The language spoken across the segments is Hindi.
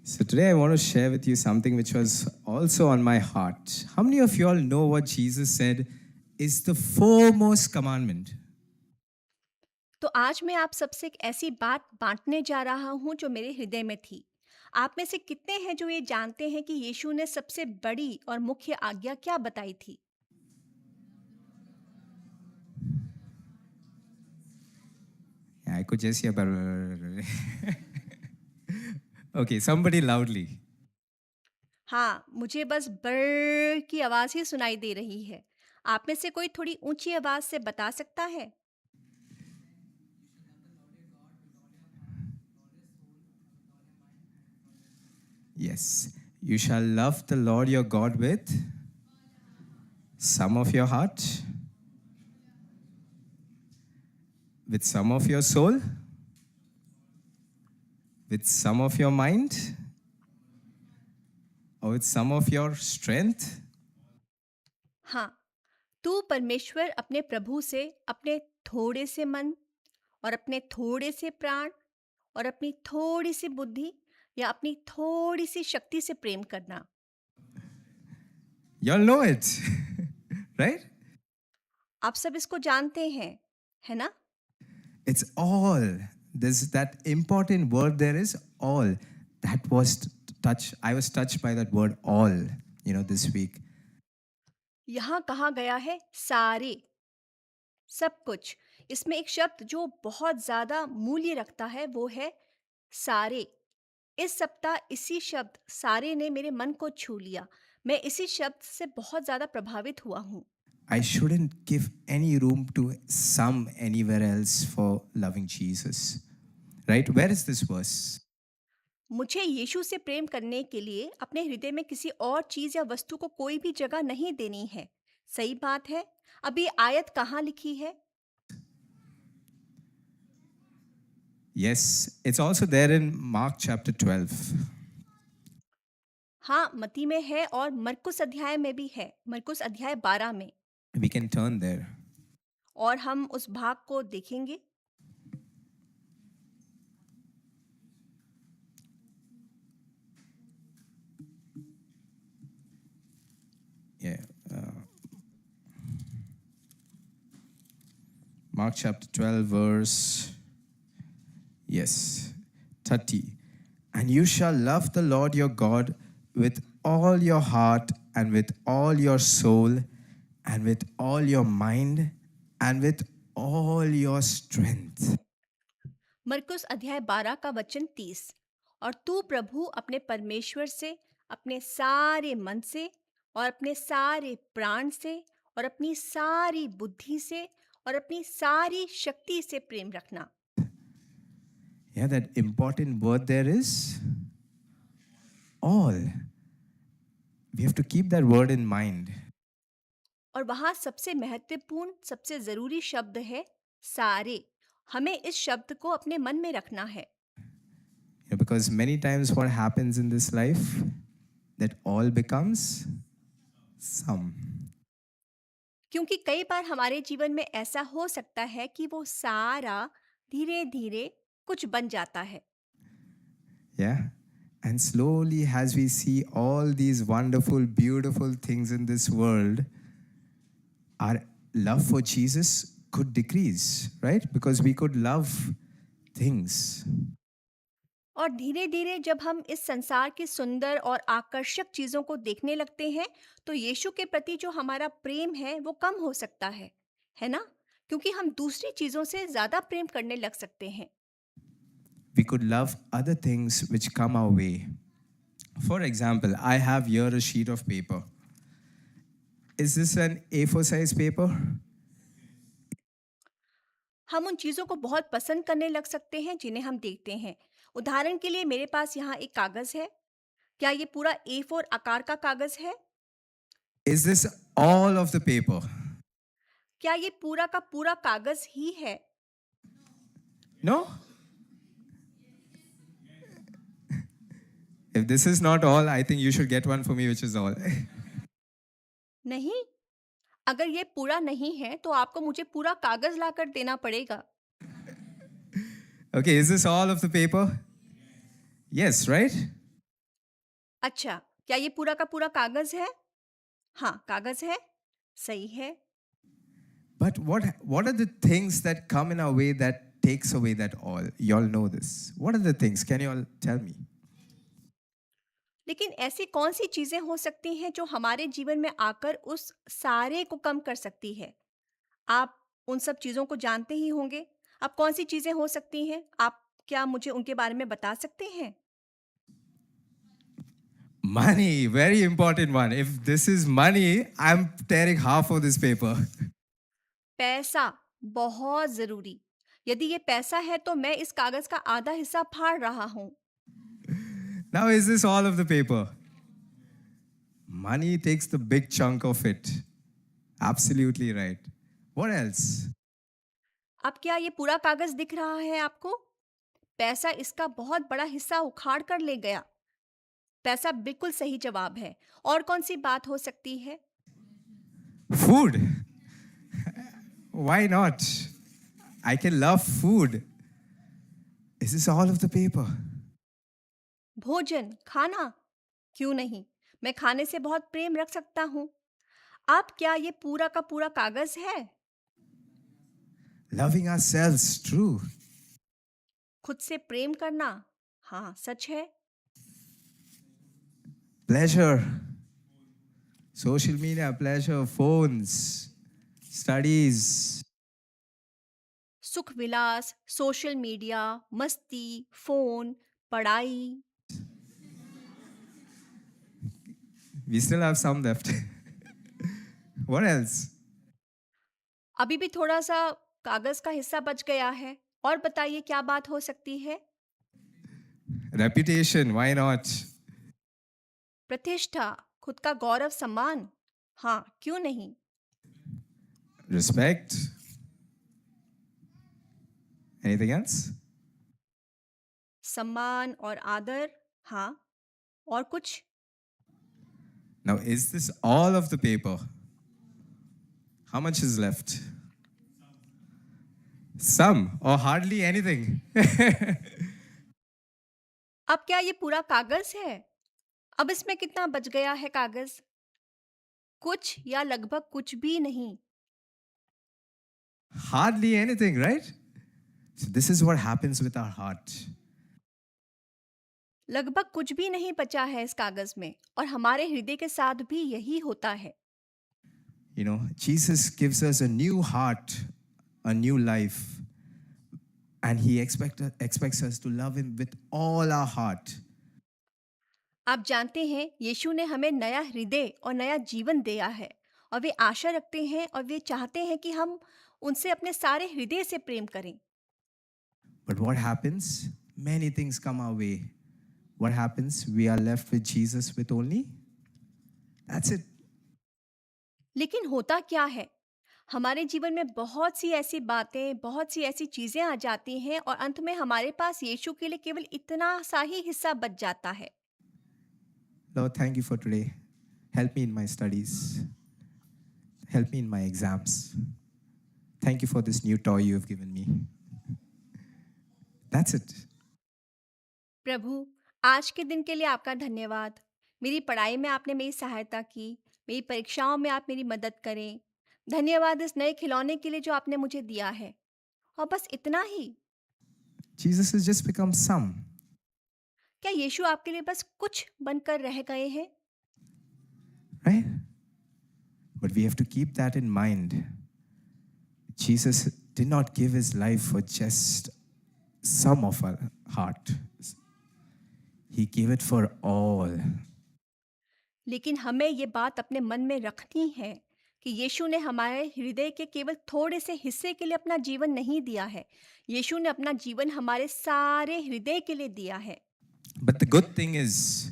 So today I want to share with you something which was also on my heart. How many of you all know what Jesus said is the foremost commandment? तो आज मैं आप सबसे एक ऐसी बात बांटने जा रहा हूं जो मेरे हृदय में थी। आप में से कितने हैं जो ये जानते हैं कि यीशु ने सबसे बड़ी और मुख्य आज्ञा क्या बताई थी? Yeah, I could just hear. Okay, somebody loudly. हाँ, मुझे बस बर की आवाज ही सुनाई दे रही है। आप में से कोई थोड़ी ऊंची आवाज से बता सकता है? Yes, you shall love the Lord your God with some of your heart, with some of your soul, with some of your mind, or with some of your strength. हाँ, तू परमेश्वर अपने प्रभु से अपने थोड़े से मन और अपने थोड़े से प्राण और अपनी थोड़ी सी बुद्धि या अपनी थोड़ी सी शक्ति से प्रेम करना। You all know it, right? आप सब इसको जानते हैं, है ना? It's all. There's that important word there is all. That was touch. I was touched by that word all, this week. यहाँ कहा गया है सारे, सब कुछ। इसमें एक शब्द जो बहुत ज़्यादा मूल्य रखता है वो है सारे। इस सप्ताह इसी शब्द सारे ने मेरे मन को छू लिया। मैं इसी शब्द से बहुत ज़्यादा प्रभावित हुआ हूँ। I shouldn't give any room to some anywhere else for loving Jesus. Right? Where is this verse? मुझे यीशु से प्रेम करने के लिए अपने हृदय में किसी और चीज़ या वस्तु को कोई भी जगह नहीं देनी है। सही बात है। अभी आयत कहाँ लिखी है? Yes, it's also there in Mark chapter 12. हाँ, मत्ती में है और मरकुस अध्याय में भी है। मरकुस अध्याय 12 में। We can turn there. और हम उस भाग को देखेंगे। Yeah. Mark chapter 12, verse, yes, 30. And you shall love the Lord your God with all your heart and with all your soul and with all your mind and with all your strength. मरकुस अध्याय 12 का वचन 30। और तू प्रभु अपने परमेश्वर से अपने सारे मन से और अपने सारे प्राण से और अपनी सारी बुद्धि से और अपनी सारी शक्ति से प्रेम रखना। Yeah, that important word there is all. We have to keep that word in mind. और वहाँ सबसे महत्वपूर्ण सबसे ज़रूरी शब्द है सारे। हमें इस शब्द को अपने मन में रखना है। Because many times what happens in this life, that all becomes some. क्योंकि कई बार हमारे जीवन में ऐसा हो सकता है कि वो सारा धीरे धीरे कुछ बन जाता है। Yeah. And slowly, as we see all these wonderful, beautiful things in this world, our love for Jesus could decrease, right? Because we could love things. और धीरे धीरे जब हम इस संसार की सुंदर और आकर्षक चीजों को देखने लगते हैं तो यीशु के प्रति जो हमारा प्रेम है वो कम हो सकता है ना? क्योंकि हम दूसरी चीजों से ज्यादा प्रेम करने लग सकते हैं। We could love other things which come our way. For example, I have here a sheet of paper. Is this an A4 size paper? हम उन चीजों को बहुत पसंद करने लग सकते हैं जिन्हें हम देखते हैं। उदाहरण के लिए मेरे पास यहाँ एक कागज है। क्या ये पूरा A4 आकार का कागज है? Is this all of the paper? क्या ये पूरा का पूरा कागज ही है? No? If this is not all, I think you should get one for me, which is all. नहीं। अगर ये पूरा नहीं है तो आपको मुझे पूरा कागज लाकर देना पड़ेगा। Okay, is this all of the paper? Yes, right? अच्छा, क्या ये पूरा का पूरा कागज़ है? हाँ, कागज़ है। सही है। But what are the things that come in our way that takes away that all? You all know this. What are the things? Can you all tell me? लेकिन ऐसी कौन-सी चीज़ें हो सकती हैं जो हमारे जीवन में आकर उस सारे को कम कर सकती है? आप उन सब चीज़ों को जानते ही होंगे। अब कौन-सी चीज़ें हो सकती हैं? आप क्या मुझे उनके बारे में बता सकते हैं? Money, very important one. If this is money, I'm tearing half of this paper. पैसा, बहुत ज़रूरी। यदि ये पैसा है तो मैं इस कागज़ का आधा हिस्सा फाड़ रहा हूँ। Now, is this all of the paper? Money takes the big chunk of it. Absolutely right. What else? अब क्या ये पूरा कागज़ दिख रहा है आपको? पैसा इसका बहुत बड़ा हिस्सा उखाड़ कर ले गया। पैसा बिल्कुल सही जवाब है। और कौन-सी बात हो सकती है? Food. Why not? I can love food. Is this all of the paper? भोजन, खाना? क्यों नहीं? मैं खाने से बहुत प्रेम रख सकता हूँ। आप क्या ये पूरा का पूरा कागज़ है? Loving ourselves, true. खुद से प्रेम करना? हाँ, सच है। Pleasure. Social media, pleasure, phones, studies. सुख-विलास, सोशल मीडिया, मस्ती, फ़ोन, पढ़ाई। We still have some left. What else? अभी भी थोड़ा-सा कागज़ का हिस्सा बच गया है। और बताइए क्या बात हो सकती है? Reputation, why not? प्रतिष्ठा, खुद का गौरव सम्मान? हाँ, क्यों नहीं? Respect. Anything else? सम्मान और आदर? हाँ, और कुछ? Now, is this all of the paper? How much is left? Some or hardly anything. अब क्या ये पूरा कागज़ है? अब इसमें कितना बच गया है कागज़? कुछ या लगभग कुछ भी नहीं। Hardly anything, right? So, this is what happens with our heart. लगभग कुछ भी नहीं बचा है इस कागज़ में और हमारे हृदय के साथ भी यही होता है। You know, Jesus gives us a new heart, a new life, and He expects us to love Him with all our heart. आप जानते हैं यीशु ने हमें नया हृदय और नया जीवन दिया है और वे आशा रखते हैं और वे चाहते हैं कि हम उनसे अपने सारे हृदय से प्रेम करें। But what happens? Many things come our way. What happens? We are left with Jesus with only. That's it. लेकिन होता क्या है? हमारे जीवन में बहुत सी ऐसी बातें, बहुत सी ऐसी चीज़ें आ जाती हैं और अंत में हमारे पास यीशु के लिए केवल इतना सा ही हिस्सा बच जाता है। Lord, thank you for today. Help me in my studies. Help me in my exams. Thank you for this new toy you have given me. That's it. प्रभु, आज के दिन के लिए आपका धन्यवाद। मेरी पढ़ाई में आपने मेरी सहायता की, मेरी परीक्षाओं में आप मेरी मदद करें। धन्यवाद इस नए खिलौने के लिए जो आपने मुझे दिया है। और बस इतना ही? Jesus has just become some, क्या यीशु आपके लिए बस कुछ बनकर रह गए हैं? right? But we have to keep that in mind. Jesus did not give his life for just some of our heart. He gave it for all. लेकिन हमें ये बात अपने मन में रखनी है कि यीशु ने हमारे हृदय के केवल थोड़े से हिस्से के लिए अपना जीवन नहीं दिया है। यीशु ने अपना जीवन हमारे सारे हृदय के लिए दिया है। But the good thing is,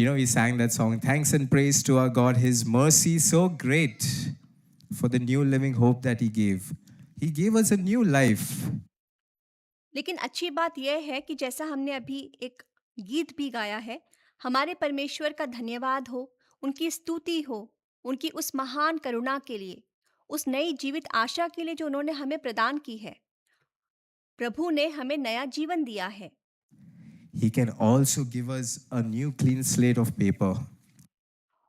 you know, we sang that song, Thanks and Praise to our God, His mercy so great for the new living hope that He gave. He gave us a new life. लेकिन अच्छी बात यह है कि जैसा हमने अभी एक गीत भी गाया है, हमारे परमेश्वर का धन्यवाद हो, उनकी स्तुति हो, उनकी उस महान करुणा के लिए, उस नई जीवित आशा के लिए जो उन्होंने हमें प्रदान की है। प्रभु ने हमें नया जीवन दिया है। He can also give us a new clean slate of paper.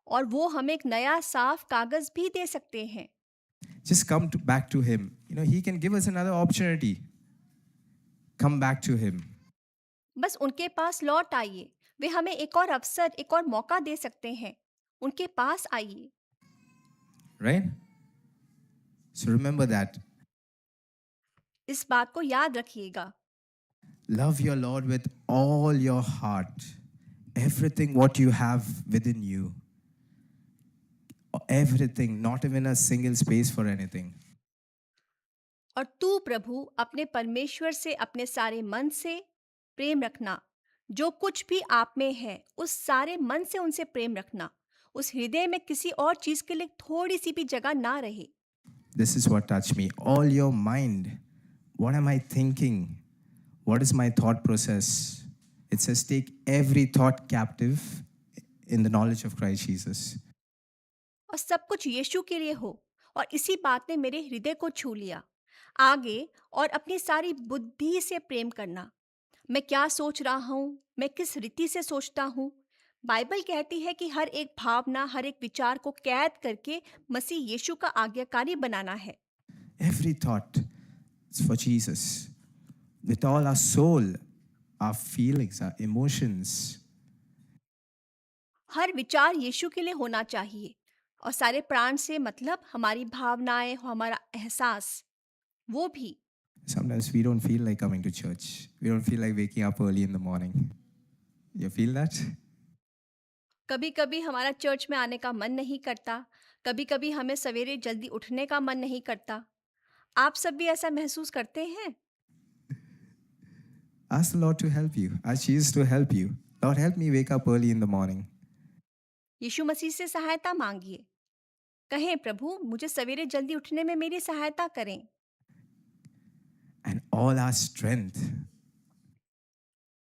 और वो हमें एक नया साफ कागज भी दे सकते हैं। Just come back to Him. He can give us another opportunity. Come back to Him. बस उनके पास लौट आइए। वे हमें एक और अवसर, एक और मौका दे सकते हैं। उनके पास आइए। Right? So remember that. इस बात को याद रखिएगा। Love your Lord with all your heart. Everything what you have within you. Everything, not even a single space for anything. और तू प्रभु अपने परमेश्वर से अपने सारे मन से प्रेम रखना। जो कुछ भी आप में है, उस सारे मन से उनसे प्रेम रखना। उस हृदय में किसी और चीज के लिए थोड़ी सी भी जगह ना रहे। This is what touched me. All your mind. What am I thinking? What is my thought process? It says, take every thought captive in the knowledge of Christ Jesus. और सब कुछ यीशु के लिए हो। और इसी बात ने मेरे हृदय को छू लिया। आगे और अपनी सारी बुद्धि से प्रेम करना। मैं क्या सोच रहा हूँ, मैं किस रीति से सोचता हूँ। बाइबल कहती है कि हर एक भावना, हर एक विचार को कैद करके मसीह यीशु का आज्ञाकारी बनाना है। Every thought is for Jesus. With all our soul, our feelings, our emotions. हर विचार यीशु के लिए होना चाहिए। और सारे प्राण से मतलब हमारी भावनाएं, हमारा एहसास, वो भी। Sometimes we don't feel like coming to church. We don't feel like waking up early in the morning. You feel that? कभी कभी हमारा चर्च में आने का मन नहीं करता। कभी कभी हमें सवेरे जल्दी उठने का मन नहीं करता। आप सब भी ऐसा महसूस करते हैं? Ask the Lord to help you. Ask Jesus to help you. Lord, help me wake up early in the morning. यीशु मसीह से सहायता मांगिए। कहें, प्रभु मुझे सवेरे जल्दी उठने में मेरी सहायता करें। And all our strength.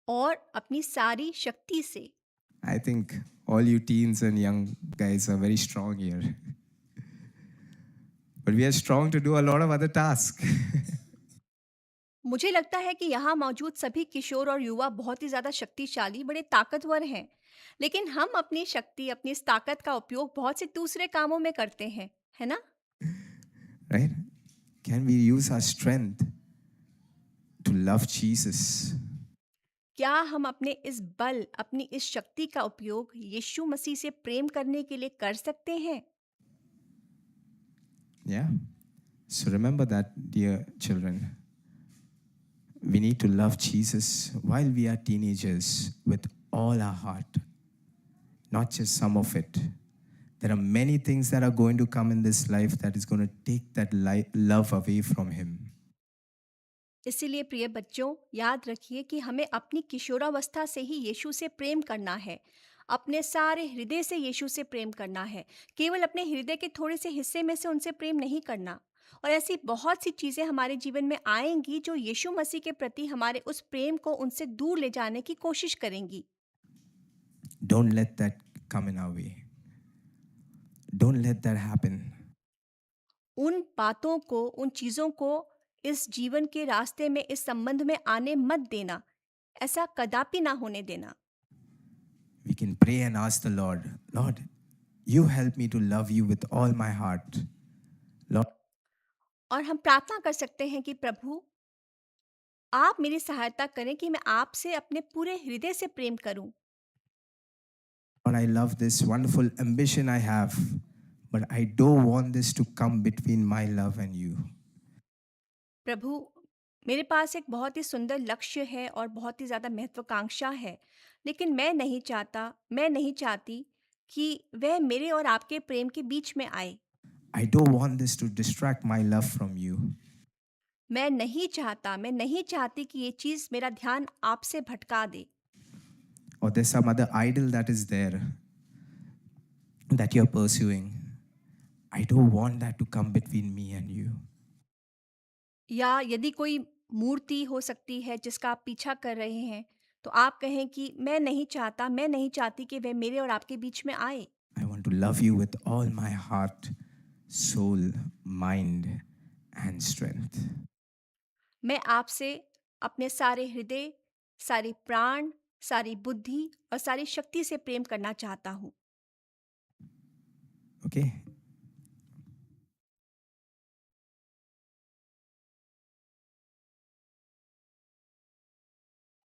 और अपनी सारी शक्ति से। I think all you teens and young guys are very strong here. But we are strong to do a lot of other tasks. मुझे लगता है कि यहाँ मौजूद सभी किशोर और युवा बहुत ही ज़्यादा शक्तिशाली, बड़े ताकतवर हैं। लेकिन हम अपनी शक्ति, अपनी इस ताकत का उपयोग बहुत से दूसरे कामों में करते हैं, है ना? Right? Can we use our strength to love Jesus? क्या हम अपने इस बल, अपनी इस शक्ति का उपयोग यीशु मसीह से प्रेम करने के लिए कर सकते हैं? Yeah. So remember that, dear children. We need to love Jesus while we are teenagers with all our heart, not just some of it. There are many things that are going to come in this life that is going to take that love away from Him. इसीलिए प्रिय बच्चों, याद रखिए कि हमें अपनी किशोरावस्था से ही यीशु से प्रेम करना है। अपने सारे हृदय से यीशु से प्रेम करना है। केवल अपने हृदय के थोड़े से हिस्से में से उनसे प्रेम नहीं करना। और ऐसी बहुत सी चीज़ें हमारे जीवन में आएंगी जो यीशु मसीह के प्रति हमारे उस प्रेम को उनसे दूर ले जाने की कोशिश करेंगी। Don't let that come in our way. Don't let that happen. उन बातों को, उन चीज़ों को इस जीवन के रास्ते में, इस संबंध में आने मत देना। ऐसा कदापि ना होने देना। We can pray and ask the Lord, Lord, you help me to love you with all my heart. Lord, और हम प्रार्थना कर सकते हैं कि प्रभु, आप मेरी सहायता करें कि मैं आपसे अपने पूरे हृदय से प्रेम करूं। Lord, I love this wonderful ambition I have, but I don't want this to come between my love and you. प्रभु, मेरे पास एक बहुत ही सुंदर लक्ष्य है और बहुत ही ज़्यादा महत्वाकांक्षा है, लेकिन मैं नहीं चाहती कि वह मेरे और आपके प्रेम के बीच में आए। I don't want this to distract my love from you. मैं नहीं चाहती कि ये चीज़ मेरा ध्यान आपसे भटका दे। Or there's some other idol that is there that you're pursuing. I don't want that to come between me and you. या यदि कोई मूर्ति हो सकती है जिसका आप पीछा कर रहे हैं, तो आप कहें कि मैं नहीं चाहती कि वह मेरे और आपके बीच में आए। I want to love you with all my heart, soul, mind, and strength. मैं आपसे अपने सारे हृदय, सारे प्राण, सारी बुद्धि और सारी शक्ति से प्रेम करना चाहता हूँ। Okay.